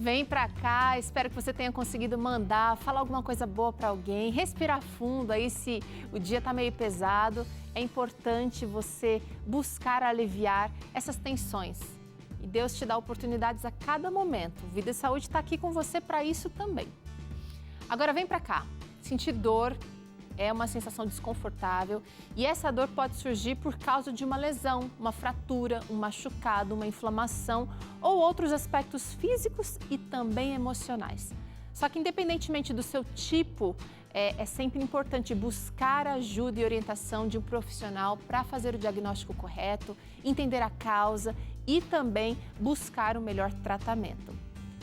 Vem pra cá, espero que você tenha conseguido mandar, falar alguma coisa boa pra alguém, respirar fundo aí se o dia tá meio pesado. É importante você buscar aliviar essas tensões. E Deus te dá oportunidades a cada momento. Vida e Saúde está aqui com você para isso também. Agora vem pra cá. Sentir dor é uma sensação desconfortável e essa dor pode surgir por causa de uma lesão, uma fratura, um machucado, uma inflamação ou outros aspectos físicos e também emocionais. Só que independentemente do seu tipo, é sempre importante buscar ajuda e orientação de um profissional para fazer o diagnóstico correto, entender a causa e também buscar o melhor tratamento.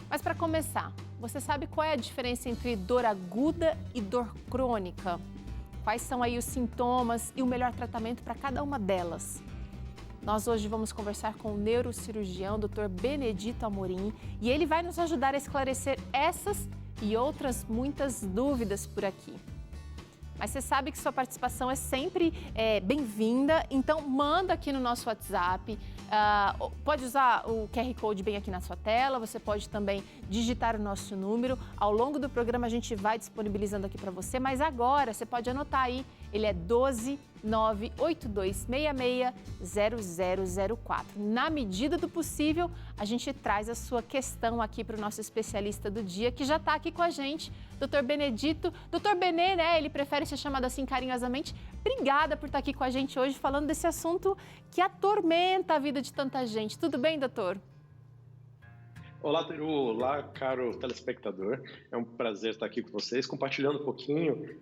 Mas para começar, você sabe qual é a diferença entre dor aguda e dor crônica? Quais são aí os sintomas e o melhor tratamento para cada uma delas? Nós hoje vamos conversar com o neurocirurgião Dr. Benedito Amorim e ele vai nos ajudar a esclarecer essas e outras muitas dúvidas por aqui. Mas você sabe que sua participação é sempre bem-vinda, então manda aqui no nosso WhatsApp. Pode usar o QR Code bem aqui na sua tela, você pode também digitar o nosso número. Ao longo do programa a gente vai disponibilizando aqui para você, mas agora você pode anotar aí, ele é 12 98266 0004. Na medida do possível, a gente traz a sua questão aqui para o nosso especialista do dia, que já está aqui com a gente, Dr. Benedito. Dr. Benê, né? Ele prefere ser chamado assim carinhosamente. Obrigada por estar aqui com a gente hoje, falando desse assunto que atormenta a vida de tanta gente. Tudo bem, doutor? Olá, Teru. Olá, caro telespectador. É um prazer estar aqui com vocês, compartilhando um pouquinho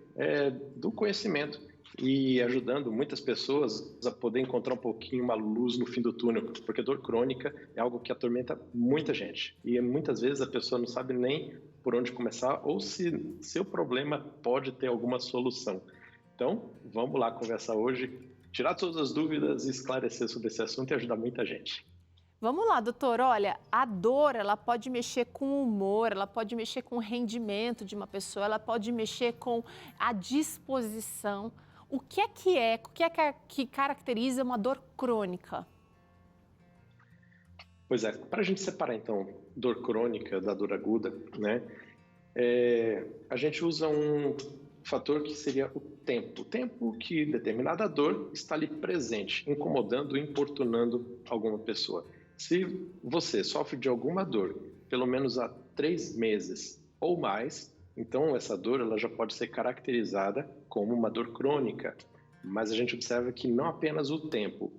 do conhecimento e ajudando muitas pessoas a poder encontrar um pouquinho uma luz no fim do túnel, porque dor crônica é algo que atormenta muita gente e muitas vezes a pessoa não sabe nem por onde começar ou se seu problema pode ter alguma solução. Então, vamos lá conversar hoje, tirar todas as dúvidas e esclarecer sobre esse assunto e ajudar muita gente. Vamos lá, doutor. Olha, a dor, ela pode mexer com o humor, ela pode mexer com o rendimento de uma pessoa, ela pode mexer com a disposição. O que é que caracteriza uma dor crônica? Pois é, para a gente separar então dor crônica da dor aguda, né? A gente usa um fator que seria o tempo que determinada dor está ali presente, incomodando, importunando alguma pessoa. Se você sofre de alguma dor, pelo menos há 3 meses ou mais, então essa dor ela já pode ser caracterizada como uma dor crônica. Mas a gente observa que não apenas o tempo.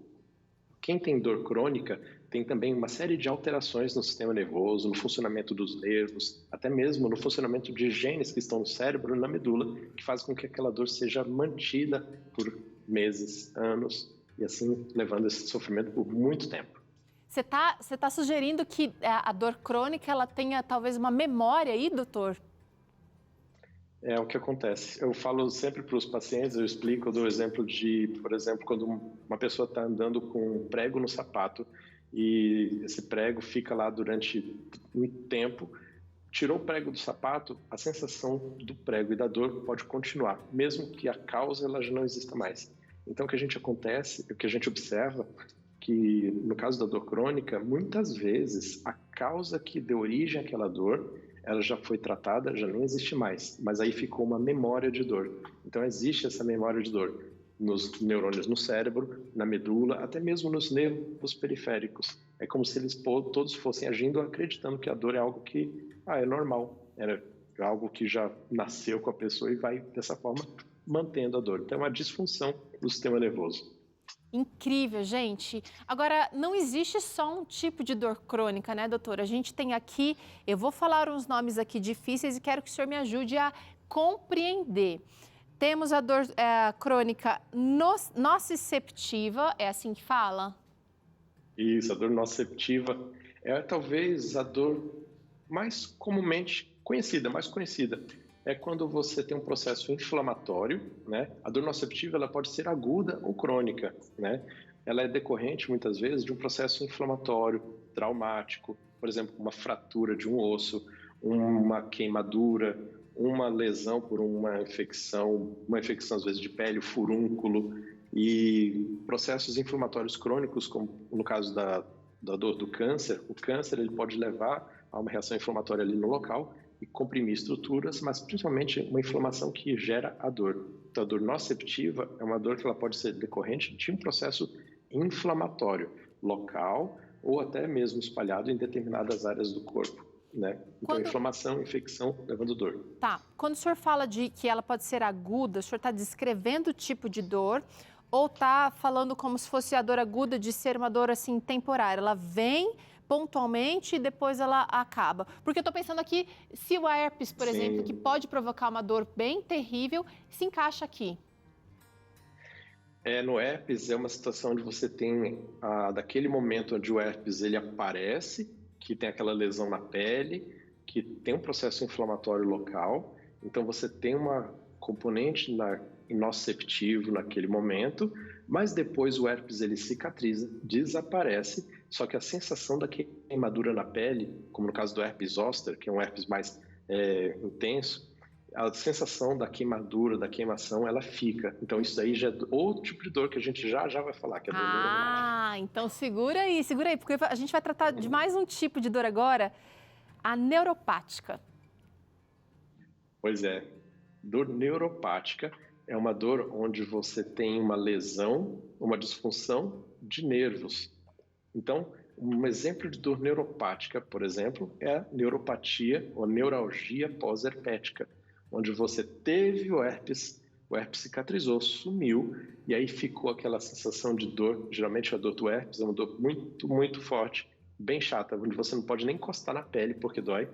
Quem tem dor crônica tem também uma série de alterações no sistema nervoso, no funcionamento dos nervos, até mesmo no funcionamento de genes que estão no cérebro e na medula, que faz com que aquela dor seja mantida por meses, anos, e assim levando esse sofrimento por muito tempo. Você tá sugerindo que a dor crônica ela tenha talvez uma memória aí, doutor? É o que acontece. Eu falo sempre para os pacientes, eu explico, eu dou exemplo de, por exemplo, quando uma pessoa está andando com um prego no sapato e esse prego fica lá durante um tempo, tirou o prego do sapato, a sensação do prego e da dor pode continuar, mesmo que a causa ela já não exista mais. Então o que a gente observa, que no caso da dor crônica, muitas vezes a causa que deu origem àquela dor ela já foi tratada, já nem existe mais, mas aí ficou uma memória de dor. Então existe essa memória de dor nos neurônios no cérebro, na medula, até mesmo nos nervos periféricos. É como se eles todos fossem agindo acreditando que a dor é algo que é normal, é algo que já nasceu com a pessoa e vai dessa forma mantendo a dor. Então é uma disfunção do sistema nervoso. Incrível, gente. Agora, não existe só um tipo de dor crônica, né, doutora? A gente tem aqui, eu vou falar uns nomes aqui difíceis e quero que o senhor me ajude a compreender. Temos a dor crônica nociceptiva, é assim que fala? Isso, a dor nociceptiva é talvez a dor mais comumente conhecida, mais conhecida. É quando você tem um processo inflamatório, né? A dor nociceptiva ela pode ser aguda ou crônica, né? Ela é decorrente muitas vezes de um processo inflamatório, traumático, por exemplo, uma fratura de um osso, uma queimadura, uma lesão por uma infecção às vezes de pele, furúnculo e processos inflamatórios crônicos, como no caso da da dor do câncer, o câncer ele pode levar a uma reação inflamatória ali no local e comprimir estruturas, mas principalmente uma inflamação que gera a dor. Então, a dor nociceptiva é uma dor que ela pode ser decorrente de um processo inflamatório local ou até mesmo espalhado em determinadas áreas do corpo, né? Então, inflamação, infecção, levando dor. Tá. Quando o senhor fala de que ela pode ser aguda, o senhor está descrevendo o tipo de dor ou está falando como se fosse a dor aguda de ser uma dor assim temporária? Ela vem pontualmente e depois ela acaba. Porque eu estou pensando aqui se o herpes, por exemplo, que pode provocar uma dor bem terrível, se encaixa aqui. No herpes é uma situação onde você tem, daquele momento onde o herpes ele aparece, que tem aquela lesão na pele, que tem um processo inflamatório local, então você tem uma componente nociceptivo naquele momento, mas depois o herpes ele cicatriza, desaparece, só que a sensação da queimadura na pele, como no caso do herpes zoster, que é um herpes mais intenso, a sensação da queimadura, da queimação, ela fica. Então, isso aí já é outro tipo de dor que a gente já vai falar, que é a dor neuropática. Então segura aí, porque a gente vai tratar de mais um tipo de dor agora, a neuropática. Pois é. Dor neuropática é uma dor onde você tem uma lesão, uma disfunção de nervos. Então, um exemplo de dor neuropática, por exemplo, é a neuropatia ou neuralgia pós-herpética, onde você teve o herpes cicatrizou, sumiu, e aí ficou aquela sensação de dor. Geralmente a dor do herpes é uma dor muito, muito forte, bem chata, onde você não pode nem encostar na pele porque dói,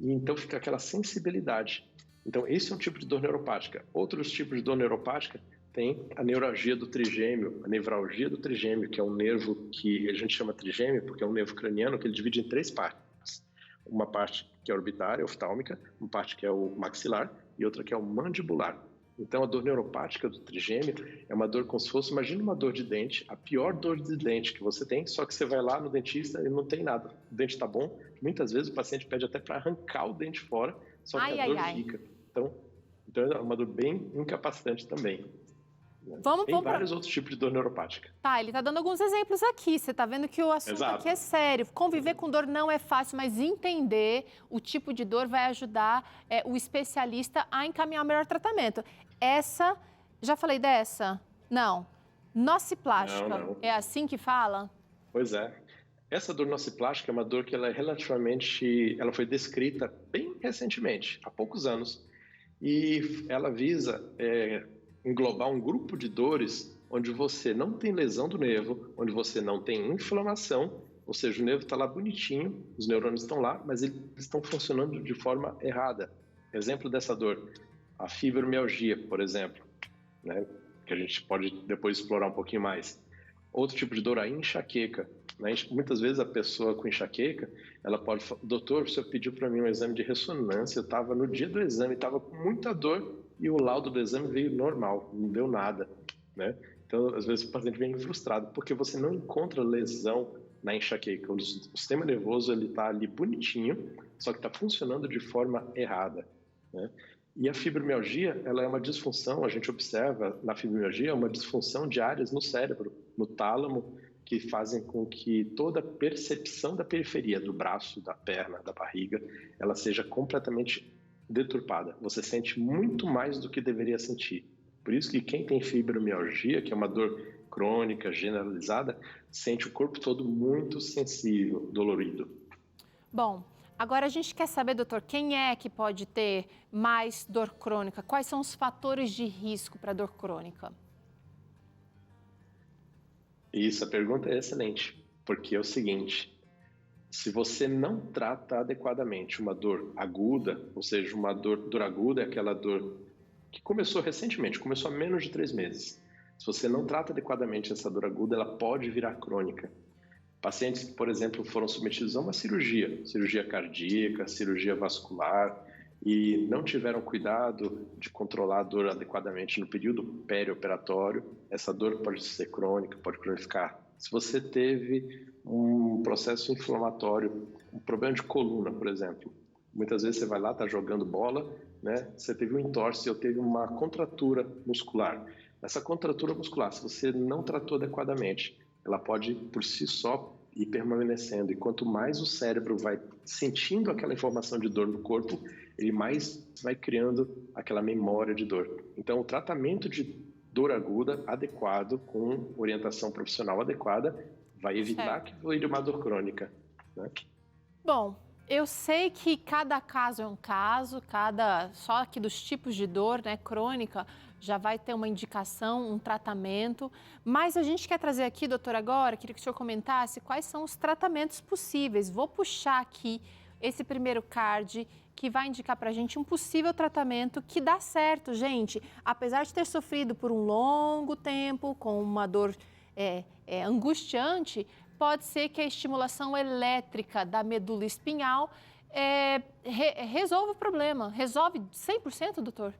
e então fica aquela sensibilidade. Então, esse é um tipo de dor neuropática. Outros tipos de dor neuropática tem a neuralgia do trigêmeo, a nevralgia do trigêmeo, que é um nervo que a gente chama trigêmeo porque é um nervo craniano que ele divide em 3 partes. Uma parte que é orbitária, oftálmica, uma parte que é o maxilar e outra que é o mandibular. Então, a dor neuropática do trigêmeo é uma dor como se fosse, imagina uma dor de dente, a pior dor de dente que você tem, só que você vai lá no dentista e não tem nada. O dente está bom, muitas vezes o paciente pede até para arrancar o dente fora, só que a dor fica. Então, é uma dor bem incapacitante também. Tem vários outros tipos de dor neuropática. Tá, ele está dando alguns exemplos aqui. Você está vendo que o assunto aqui é sério. Conviver com dor não é fácil, mas entender o tipo de dor vai ajudar o especialista a encaminhar o melhor tratamento. Essa, já falei dessa? Não. Nociplástica. Não. É assim que fala? Pois é. Essa dor nociplástica é uma dor que ela é ela foi descrita bem recentemente, há poucos anos, e ela visa englobar um grupo de dores onde você não tem lesão do nervo, onde você não tem inflamação, ou seja, o nervo está lá bonitinho, os neurônios estão lá, mas eles estão funcionando de forma errada. Exemplo dessa dor, a fibromialgia, por exemplo, né? Que a gente pode depois explorar um pouquinho mais. Outro tipo de dor, a enxaqueca. Né? Muitas vezes a pessoa com enxaqueca, ela pode falar, doutor, o senhor pediu para mim um exame de ressonância, eu estava no dia do exame, estava com muita dor e o laudo do exame veio normal, não deu nada, né? Então, às vezes o paciente vem frustrado porque você não encontra lesão na enxaqueca. O sistema nervoso ele está ali bonitinho, só que está funcionando de forma errada, né? E a fibromialgia, ela é uma disfunção, a gente observa na fibromialgia uma disfunção de áreas no cérebro, no tálamo, que fazem com que toda a percepção da periferia, do braço, da perna, da barriga, ela seja completamente deturpada. Você sente muito mais do que deveria sentir. Por isso que quem tem fibromialgia, que é uma dor crônica, generalizada, sente o corpo todo muito sensível, dolorido. Bom, agora a gente quer saber, doutor, quem é que pode ter mais dor crônica? Quais são os fatores de risco para dor crônica? Isso, a pergunta é excelente, porque é o seguinte, se você não trata adequadamente uma dor aguda, ou seja, uma dor aguda é aquela dor que começou recentemente, começou há menos de 3 meses. Se você não trata adequadamente essa dor aguda, ela pode virar crônica. Pacientes que, por exemplo, foram submetidos a uma cirurgia cardíaca, cirurgia vascular, e não tiveram cuidado de controlar a dor adequadamente no período perioperatório, essa dor pode ser crônica, pode cronificar. Se você teve um processo inflamatório, um problema de coluna, por exemplo, muitas vezes você vai lá, está jogando bola, né? Você teve um entorse ou teve uma contratura muscular. Essa contratura muscular, se você não tratou adequadamente, ela pode, por si só, ir permanecendo. E quanto mais o cérebro vai sentindo aquela informação de dor no corpo, ele mais vai criando aquela memória de dor. Então, o tratamento de dor aguda adequado, com orientação profissional adequada, vai evitar que vire uma dor crônica, né? Bom, eu sei que cada caso é um caso, só aqui dos tipos de dor, né, crônica, já vai ter uma indicação, um tratamento, mas a gente quer trazer aqui, doutor, agora, queria que o senhor comentasse quais são os tratamentos possíveis. Vou puxar aqui esse primeiro card que vai indicar para a gente um possível tratamento que dá certo, gente. Apesar de ter sofrido por um longo tempo com uma dor angustiante, pode ser que a estimulação elétrica da medula espinhal resolva o problema. Resolve 100%, doutor?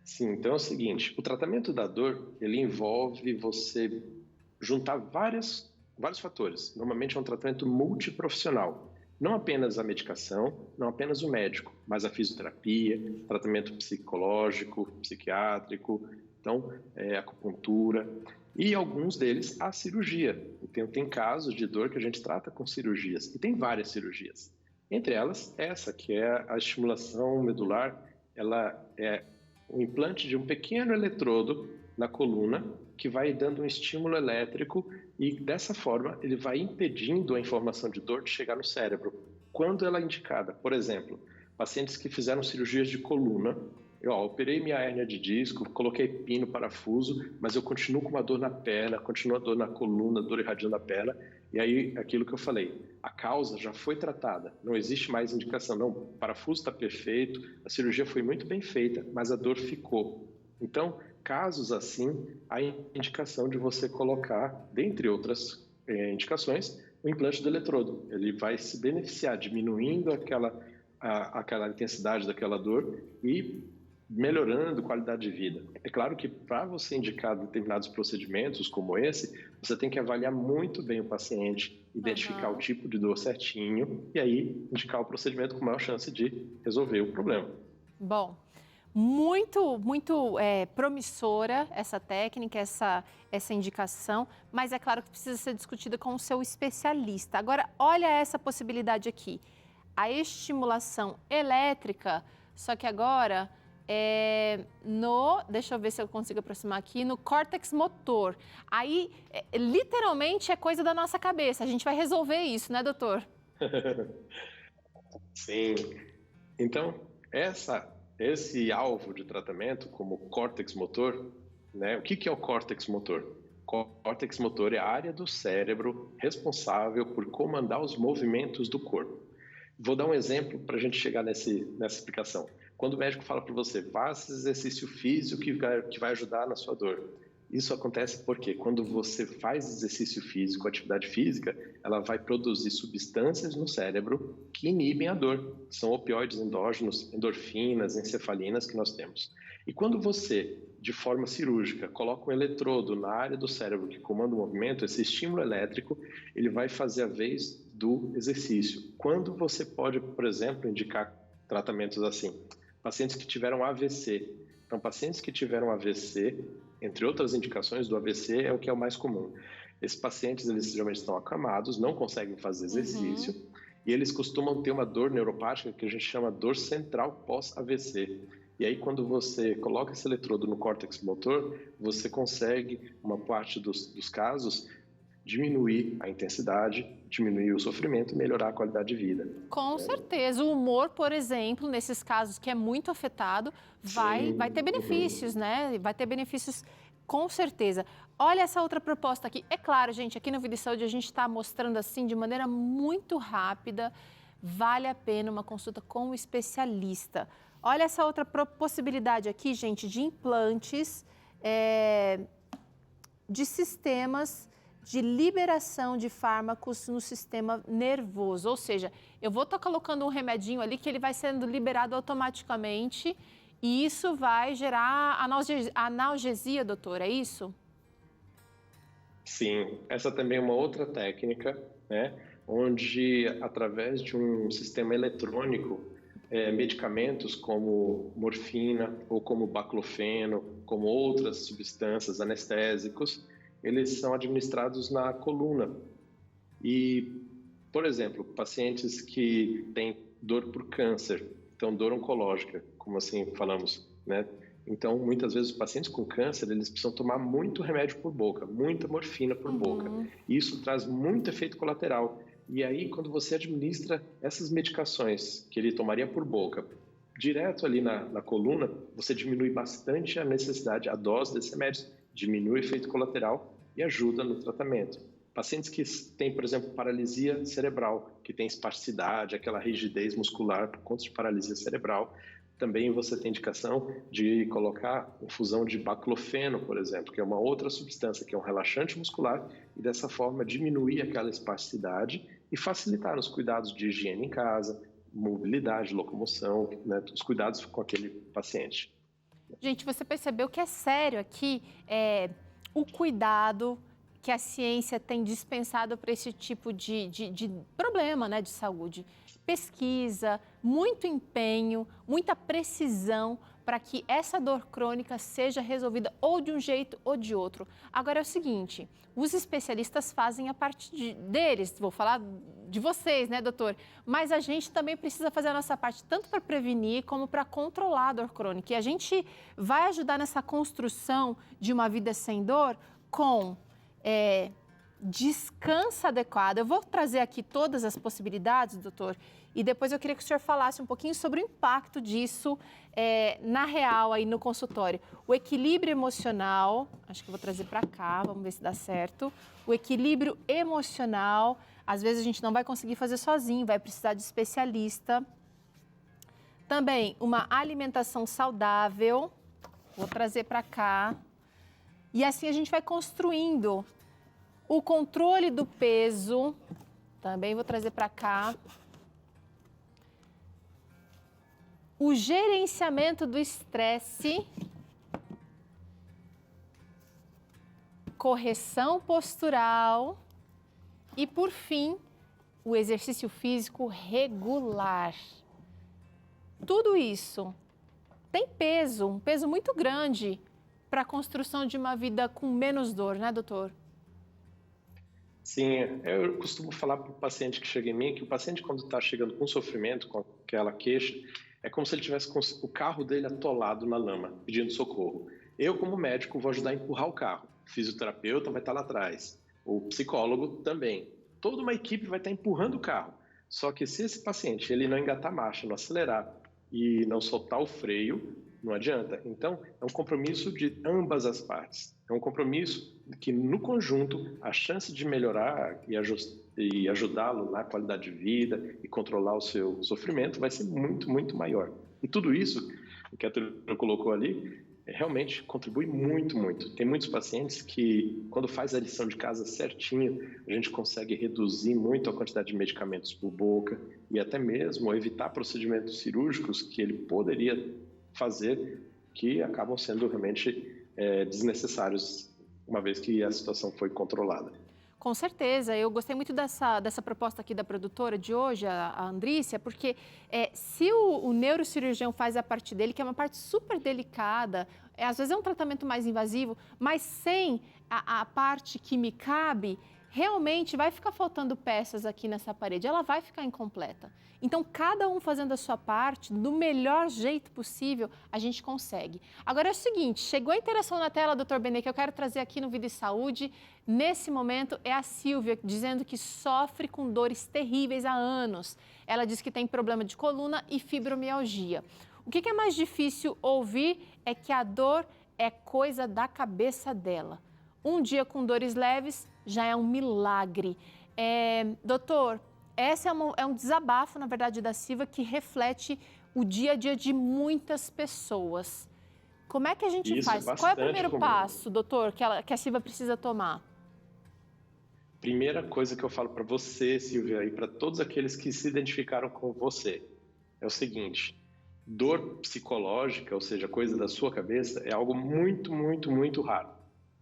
Sim, então é o seguinte, o tratamento da dor, ele envolve você juntar vários fatores. Normalmente é um tratamento multiprofissional. Não apenas a medicação, não apenas o médico, mas a fisioterapia, tratamento psicológico, psiquiátrico, então acupuntura e alguns deles a cirurgia. Então, tem casos de dor que a gente trata com cirurgias e tem várias cirurgias. Entre elas, essa que é a estimulação medular, ela é um implante de um pequeno eletrodo na coluna que vai dando um estímulo elétrico e dessa forma ele vai impedindo a informação de dor de chegar no cérebro. Quando ela é indicada, por exemplo, pacientes que fizeram cirurgias de coluna, eu operei minha hérnia de disco, coloquei pino, parafuso, mas eu continuo com uma dor na perna, continuo a dor na coluna, dor irradiando a perna, e aí aquilo que eu falei, a causa já foi tratada, não existe mais indicação, não, o parafuso está perfeito, a cirurgia foi muito bem feita, mas a dor ficou. Então, casos assim, há indicação de você colocar, dentre outras indicações, o implante do eletrodo. Ele vai se beneficiar, diminuindo aquela intensidade daquela dor e melhorando a qualidade de vida. É claro que para você indicar determinados procedimentos como esse, você tem que avaliar muito bem o paciente, identificar o tipo de dor certinho e aí indicar o procedimento com maior chance de resolver o problema. Bom, muito promissora essa técnica, essa indicação, mas é claro que precisa ser discutida com o seu especialista. Agora, olha essa possibilidade aqui, a estimulação elétrica, só que agora deixa eu ver se eu consigo aproximar aqui, no córtex motor. Aí, literalmente, é coisa da nossa cabeça. A gente vai resolver isso, né, doutor? Sim. Então, esse alvo de tratamento, como córtex motor, né? O que é o córtex motor? Córtex motor é a área do cérebro responsável por comandar os movimentos do corpo. Vou dar um exemplo para a gente chegar nessa explicação. Quando o médico fala para você, faça exercício físico que vai ajudar na sua dor. Isso acontece porque quando você faz exercício físico, atividade física, ela vai produzir substâncias no cérebro que inibem a dor. São opioides endógenos, endorfinas, encefalinas que nós temos. E quando você, de forma cirúrgica, coloca um eletrodo na área do cérebro que comanda o movimento, esse estímulo elétrico, ele vai fazer a vez do exercício. Quando você pode, por exemplo, indicar tratamentos assim? Pacientes que tiveram AVC. Então, pacientes que tiveram AVC, entre outras indicações do AVC, é o que é o mais comum. Esses pacientes, eles geralmente estão acamados, não conseguem fazer exercício, e eles costumam ter uma dor neuropática que a gente chama dor central pós-AVC. E aí, quando você coloca esse eletrodo no córtex motor, você consegue, uma parte dos casos, diminuir a intensidade, diminuir o sofrimento e melhorar a qualidade de vida. Com certeza. O humor, por exemplo, nesses casos que é muito afetado, vai ter benefícios, né? Vai ter benefícios com certeza. Olha essa outra proposta aqui. É claro, gente, aqui no Vida e Saúde a gente está mostrando assim de maneira muito rápida. Vale a pena uma consulta com um especialista. Olha essa outra possibilidade aqui, gente, de implantes, de sistemas de liberação de fármacos no sistema nervoso. Ou seja, eu vou estar colocando um remedinho ali que ele vai sendo liberado automaticamente e isso vai gerar analgesia, doutor, é isso? Sim, essa também é uma outra técnica, né? Onde, através de um sistema eletrônico, medicamentos como morfina ou como baclofeno, como outras substâncias anestésicos, eles são administrados na coluna. E, por exemplo, pacientes que têm dor por câncer, então dor oncológica, como assim falamos, né? Então, muitas vezes, os pacientes com câncer, eles precisam tomar muito remédio por boca, muita morfina por boca. E isso traz muito efeito colateral. E aí, quando você administra essas medicações que ele tomaria por boca, direto ali na coluna, você diminui bastante a necessidade, a dose desses remédios, diminui o efeito colateral e ajuda no tratamento. Pacientes que têm, por exemplo, paralisia cerebral, que tem espasticidade, aquela rigidez muscular por conta de paralisia cerebral, também você tem indicação de colocar infusão de baclofeno, por exemplo, que é uma outra substância que é um relaxante muscular e dessa forma diminuir aquela espasticidade e facilitar os cuidados de higiene em casa, mobilidade, locomoção, né, os cuidados com aquele paciente. Gente, você percebeu que é sério aqui o cuidado que a ciência tem dispensado para esse tipo de problema, né, de saúde. Pesquisa, muito empenho, muita precisão para que essa dor crônica seja resolvida ou de um jeito ou de outro. Agora é o seguinte, os especialistas fazem a parte deles, vou falar de vocês, né, doutor? Mas a gente também precisa fazer a nossa parte, tanto para prevenir como para controlar a dor crônica. E a gente vai ajudar nessa construção de uma vida sem dor com descanso adequado. Eu vou trazer aqui todas as possibilidades, doutor, e depois eu queria que o senhor falasse um pouquinho sobre o impacto disso na real, aí no consultório. O equilíbrio emocional, acho que eu vou trazer para cá, vamos ver se dá certo. O equilíbrio emocional, às vezes a gente não vai conseguir fazer sozinho, vai precisar de especialista. Também uma alimentação saudável, vou trazer para cá. E assim a gente vai construindo o controle do peso, também vou trazer para cá. O gerenciamento do estresse, correção postural e, por fim, o exercício físico regular. Tudo isso tem peso, um peso muito grande para a construção de uma vida com menos dor, né, doutor? Sim, eu costumo falar para o paciente que chega em mim que o paciente, quando está chegando com sofrimento, com aquela queixa, é como se ele tivesse com o carro dele atolado na lama, pedindo socorro. Eu, como médico, vou ajudar a empurrar o carro. O fisioterapeuta vai estar lá atrás, o psicólogo também. Toda uma equipe vai estar empurrando o carro. Só que se esse paciente ele não engatar a marcha, não acelerar e não soltar o freio, não adianta. Então, é um compromisso de ambas as partes. É um compromisso que, no conjunto, a chance de melhorar e ajudá-lo na qualidade de vida e controlar o seu sofrimento vai ser muito, muito maior. E tudo isso, o que a Teresa colocou ali, realmente contribui muito, muito. Tem muitos pacientes que, quando faz a lição de casa certinho, a gente consegue reduzir muito a quantidade de medicamentos por boca e até mesmo evitar procedimentos cirúrgicos que ele poderia fazer, que acabam sendo realmente desnecessários, uma vez que a situação foi controlada. Com certeza, eu gostei muito dessa proposta aqui da produtora de hoje, a Andrícia, porque se o neurocirurgião faz a parte dele, que é uma parte super delicada, às vezes é um tratamento mais invasivo, mas sem a parte que me cabe, realmente vai ficar faltando peças aqui nessa parede, ela vai ficar incompleta. Então, cada um fazendo a sua parte, do melhor jeito possível, a gente consegue. Agora é o seguinte, chegou a interação na tela, doutor Benê, que eu quero trazer aqui no Vida e Saúde. Nesse momento, é a Silvia dizendo que sofre com dores terríveis há anos. Ela diz que tem problema de coluna e fibromialgia. O que é mais difícil ouvir é que a dor é coisa da cabeça dela. Um dia com dores leves já é um milagre. Doutor, esse é um desabafo, na verdade, da Silvia, que reflete o dia a dia de muitas pessoas. Como é que a gente faz? Qual é o primeiro passo, doutor, que a Silvia precisa tomar? Primeira coisa que eu falo para você, Silvia, e para todos aqueles que se identificaram com você, é o seguinte: dor psicológica, ou seja, coisa da sua cabeça, é algo muito, muito, muito raro.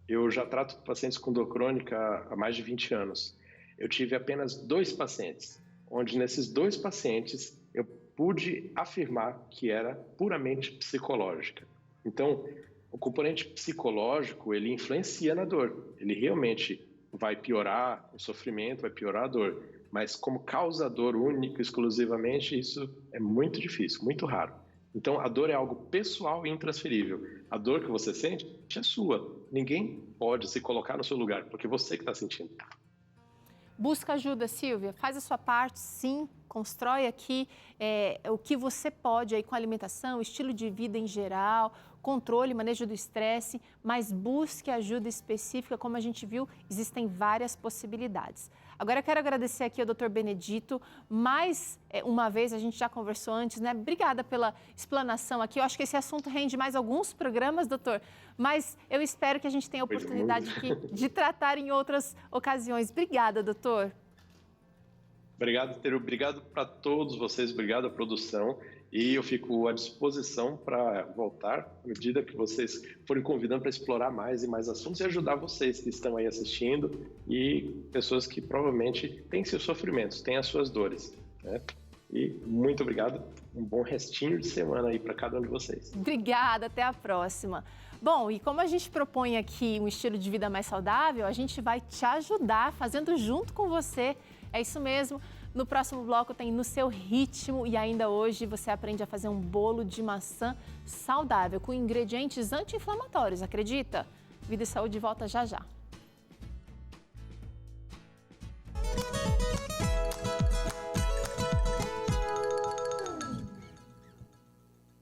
Eu já trato pacientes com dor crônica há mais de 20 anos. Eu tive apenas 2 pacientes, onde nesses 2 pacientes eu pude afirmar que era puramente psicológica. Então, O componente psicológico, ele influencia na dor. Ele realmente vai piorar o sofrimento, vai piorar a dor. Mas como causador único, exclusivamente, isso é muito difícil, muito raro. Então, a dor é algo pessoal e intransferível. A dor que você sente é sua. Ninguém pode se colocar no seu lugar, porque você que está sentindo. Busca ajuda, Silvia. Faz a sua parte, sim. Constrói aqui o que você pode aí com alimentação, estilo de vida em geral, controle, manejo do estresse, mas busque ajuda específica. Como a gente viu, existem várias possibilidades. Agora, eu quero agradecer aqui ao Dr. Benedito. Mais uma vez, a gente já conversou antes, né? Obrigada pela explanação aqui. Eu acho que esse assunto rende mais alguns programas, doutor, mas eu espero que a gente tenha a oportunidade aqui de tratar em outras ocasiões. Obrigada, doutor. Obrigado, Teru. Obrigado para todos vocês. Obrigado à produção. E eu fico à disposição para voltar à medida que vocês forem convidando para explorar mais e mais assuntos e ajudar vocês que estão aí assistindo e pessoas que provavelmente têm seus sofrimentos, têm as suas dores, né? E muito obrigado. Um bom restinho de semana aí para cada um de vocês. Obrigada, até a próxima. Bom, e como a gente propõe aqui um estilo de vida mais saudável, a gente vai te ajudar fazendo junto com você. É isso mesmo. No próximo bloco tem No Seu Ritmo e ainda hoje você aprende a fazer um bolo de maçã saudável com ingredientes anti-inflamatórios, acredita? Vida e Saúde volta já já.